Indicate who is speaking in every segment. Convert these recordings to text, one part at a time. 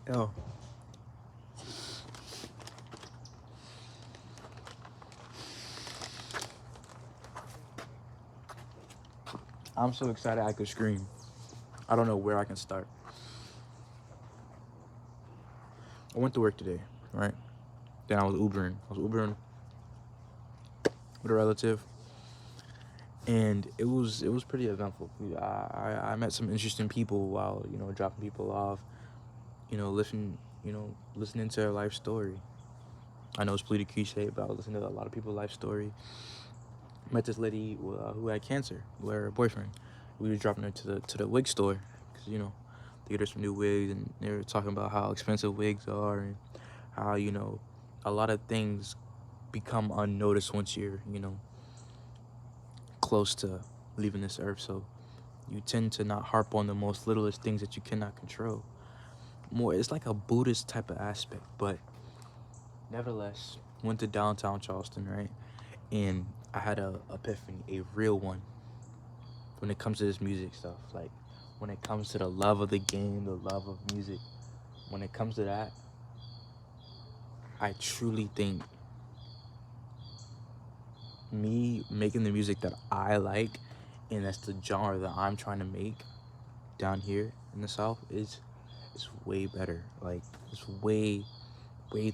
Speaker 1: Yo, I'm so excited I could scream. I don't know where I can start. I went to work today, right? Then I was Ubering. With a relative, and it was pretty eventful. I met some interesting people while dropping people off. Listening to their life story. I know it's pretty cliche, but I was listening to a lot of people's life story. Met this lady who had cancer with her boyfriend. We were dropping her to the wig store because they get her some new wigs, and they were talking about how expensive wigs are and how a lot of things become unnoticed once you're close to leaving this earth. So you tend to not harp on the most littlest things that you cannot control. More, it's like a Buddhist type of aspect, but nevertheless, went to downtown Charleston, right? And I had a epiphany, a real one, when it comes to this music stuff. Like, when it comes to the love of the game, the love of music, when it comes to that, I truly think me making the music that I like, and that's the genre that I'm trying to make down here in the South, is way better. Like, it's way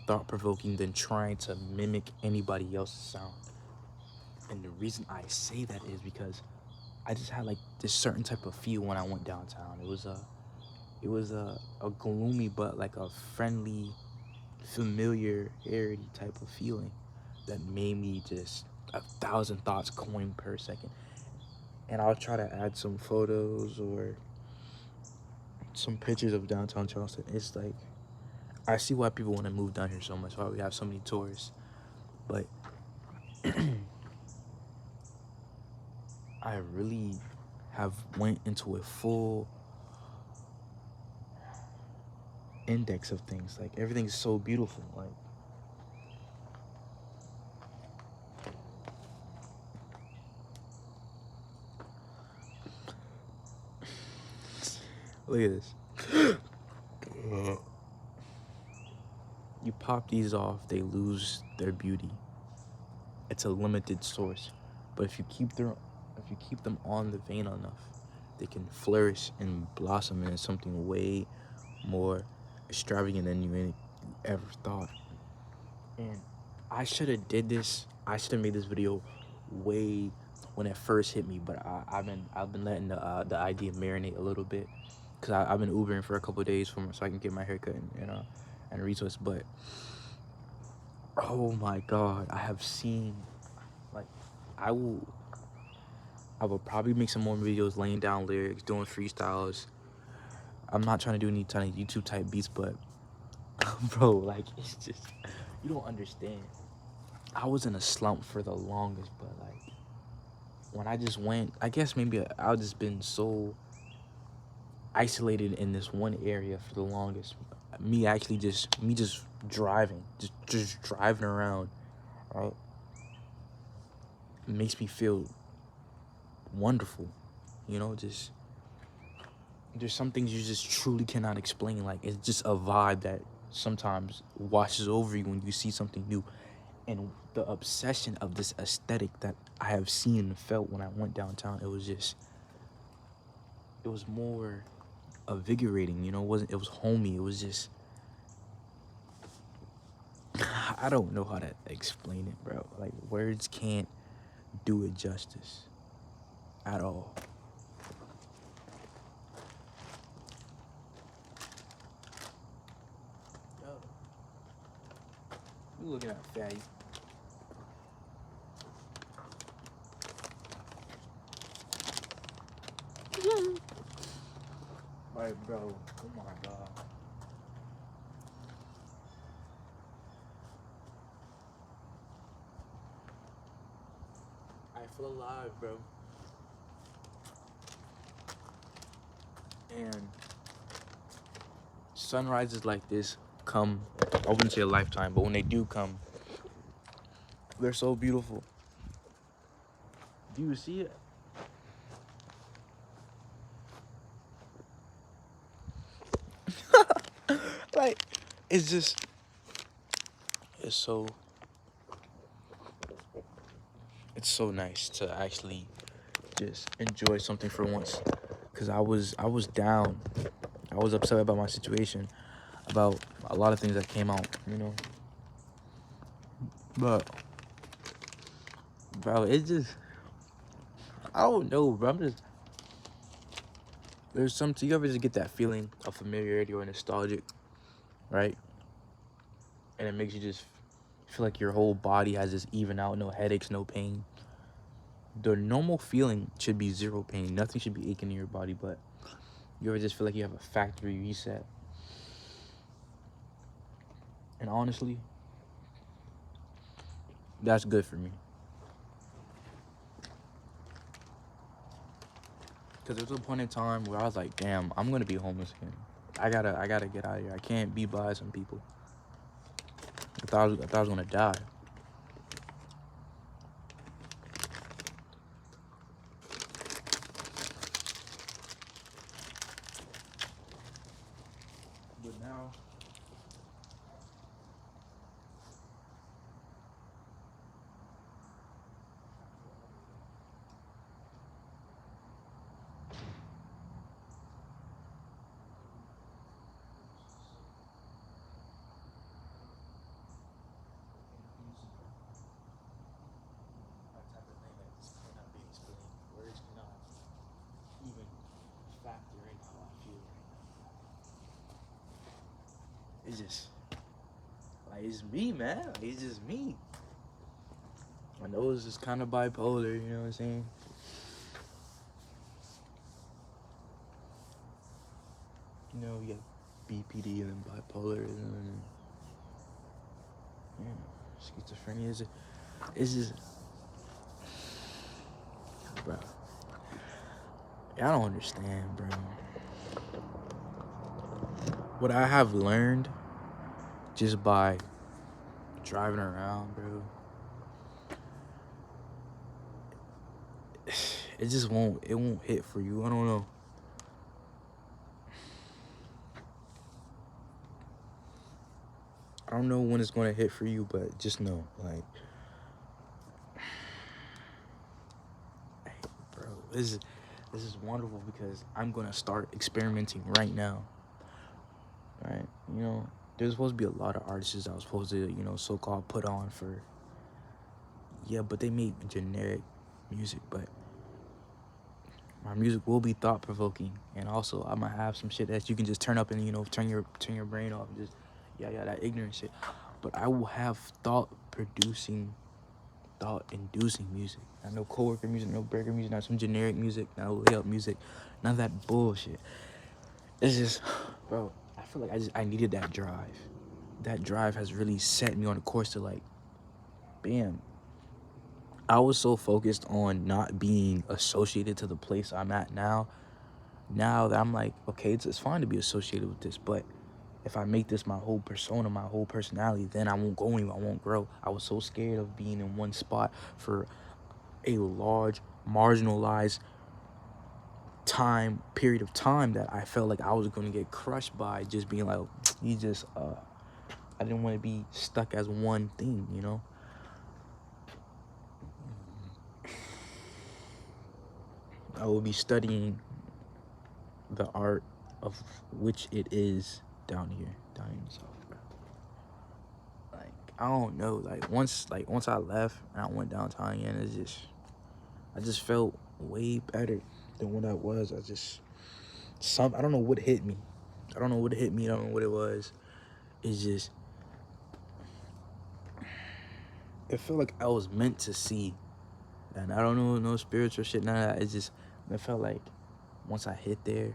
Speaker 1: thought provoking than trying to mimic anybody else's sound. And the reason I say that is because I just had like this certain type of feel when I went downtown. It was a gloomy but like a friendly familiarity type of feeling that made me just 1,000 thoughts coin per second. And I'll try to add some photos or some pictures of downtown Charleston. It's like, I see why people want to move down here so much, why we have so many tourists. But I really have went into a full index of things. Like, everything's so beautiful. Like, look at this. You pop these off, they lose their beauty. It's a limited source. But if you keep them on the vein enough, they can flourish and blossom into something way more extravagant than you ever thought. And I should have did this. I should have made this video way when it first hit me. But I've been letting the idea marinate a little bit, because I've been Ubering for a couple of days so I can get my haircut and resource. But oh my God, I have seen, like, I will I will probably make some more videos laying down lyrics, doing freestyles. I'm not trying to do any kind of YouTube type beats, but bro, like, it's just, you don't understand. I was in a slump for the longest, but like, when I just went, I guess maybe I've just been so isolated in this one area for the longest. Me just driving, just driving around, right? It makes me feel wonderful, just there's some things you just truly cannot explain. Like, it's just a vibe that sometimes washes over you when you see something new. And the obsession of this aesthetic that I have seen and felt when I went downtown, it was more invigorating, it was homey. It was just, I don't know how to explain it, bro. Like, words can't do it justice at all. Yo, you looking at fatty. Right, bro. Oh my God. I feel alive, bro. And sunrises like this come, I wouldn't say a lifetime, but when they do come, they're so beautiful. Do you see it? it's just, it's so, it's so nice to actually just enjoy something for once. Cause I was down. I was upset about my situation, about a lot of things that came out, you know. But bro, it just, I don't know, bro. I'm just, there's something, you ever just get that feeling of familiarity or nostalgic, right? And it makes you just feel like your whole body has this even out, no headaches, no pain. The normal feeling should be zero pain. Nothing should be aching in your body, but you ever just feel like you have a factory reset. And honestly, that's good for me. Because there was a point in time where I was like, damn, I'm going to be homeless again. I gotta get out of here. I can't be by some people. I thought I was going to die. But now, that type of thing that just cannot be explained. Words cannot even factor in how I feel right now. It's just, like, it's me, man. Like, it's just me. I know it's just kind of bipolar, you know what I'm saying? You know, you got BPD and then bipolar and then, yeah, schizophrenia. It's just, bro. I don't understand, bro. What I have learned just by driving around, bro, it won't hit for you. I don't know. I don't know when it's gonna hit for you, but just know, like, hey, bro, this is wonderful because I'm gonna start experimenting right now. Right? You know, there's supposed to be a lot of artists that was supposed to, you know, so-called put on for, yeah, but they make generic music, but my music will be thought-provoking, and also I'm gonna have some shit that you can just turn up and, you know, turn your brain off and just, yeah, that ignorant shit. But I will have thought-inducing music. Not no coworker music, no burger music, not some generic music, not layup music, none of that bullshit. It's just, bro, I feel like I needed that drive. That drive has really set me on a course to, like, bam. I was so focused on not being associated to the place I'm at now. Now that I'm like, okay, it's fine to be associated with this, but if I make this my whole persona, my whole personality, then I won't go anywhere. I won't grow. I was so scared of being in one spot for a large, marginalized period of time that I felt like I was going to get crushed by just being like, you just, I didn't want to be stuck as one thing, you know? I will be studying the art of which it is down here, down in the South. Like, I don't know. Once I left and I went downtown again, I just felt way better than what I was. I don't know what hit me. I don't know what hit me. I don't know what it was. It's just, it felt like I was meant to see. And I don't know, no spiritual shit, none of that. It felt like once I hit there,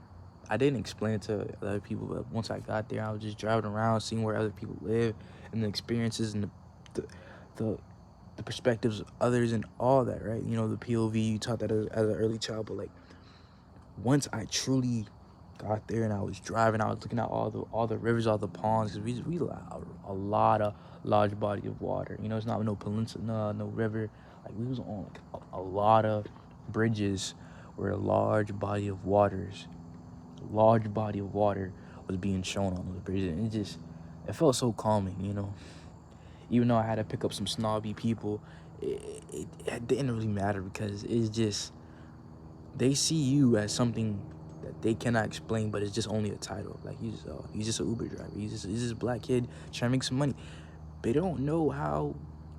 Speaker 1: I didn't explain it to other people, but once I got there, I was just driving around, seeing where other people live, and the experiences and the the, the perspectives of others and all that, right? You know, the POV, you taught that as an early child, but like once I truly got there and I was driving, I was looking at all the rivers, all the ponds, because we a lot of large body of water. You know, it's not no peninsula, no river. Like we was on like a lot of bridges where a large body of water was being shown on those bridges, and it just It felt so calming, you know. Even though I had to pick up some snobby people, it didn't really matter because it's just, they see you as something that they cannot explain, but it's just only a title. Like, he's just an Uber driver. He's just a black kid trying to make some money. They don't know how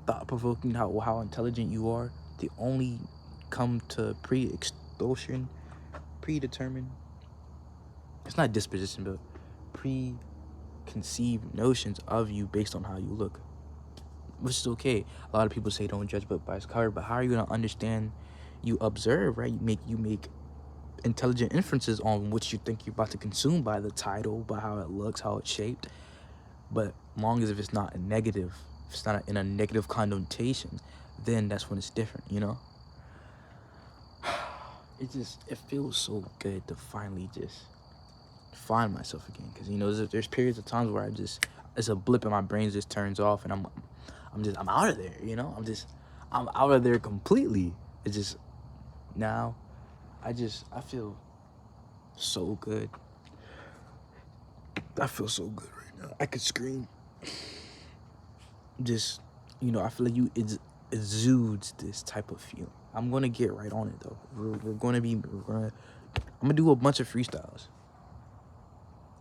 Speaker 1: thought-provoking, how intelligent you are. They only come to predetermined, it's not disposition, but preconceived notions of you based on how you look, which is okay. A lot of people say don't judge book by its cover, but how are you gonna understand? You observe, right? You make intelligent inferences on what you think you're about to consume by the title, by how it looks, how it's shaped. But long as if it's not a negative, if it's not in a negative connotation, then that's when it's different, you know. It feels so good to finally just find myself again, because you know there's periods of times where it's a blip and my brain just turns off and I'm out of there, you know. I'm out of there completely. It's just now I feel so good. I feel so good right now. I could scream. Just, you know, I feel like it exudes this type of feeling. I'm gonna get right on it though. I'm gonna do a bunch of freestyles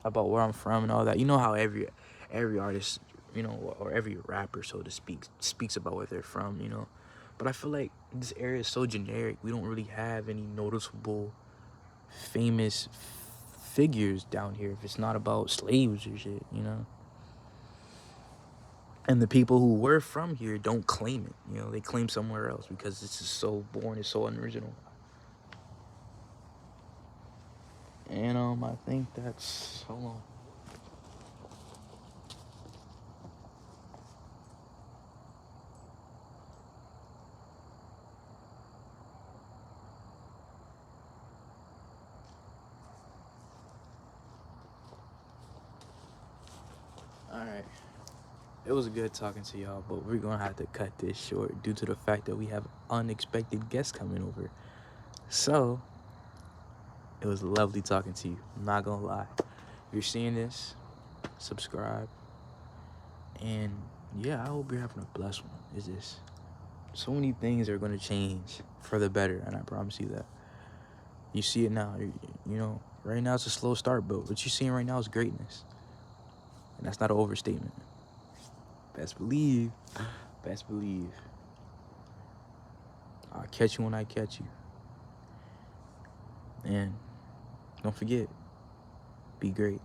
Speaker 1: about where I'm from and all that. You know how every artist, you know, or every rapper, so to speak, speaks about where they're from, you know. But I feel like this area is so generic. We don't really have any noticeable, famous figures down here if it's not about slaves or shit, you know. And the people who were from here don't claim it, you know. They claim somewhere else because it's just so boring, it's so unoriginal. And I think that's, hold on. All right. It was good talking to y'all, but we're gonna have to cut this short due to the fact that we have unexpected guests coming over. So, it was lovely talking to you. I'm not gonna lie. If you're seeing this, subscribe. And yeah, I hope you're having a blessed one. It's just, so many things are gonna change for the better, and I promise you that. You see it now. You know, right now it's a slow start, but what you're seeing right now is greatness. And that's not an overstatement. Best believe. Best believe. I'll catch you when I catch you. And don't forget, be great.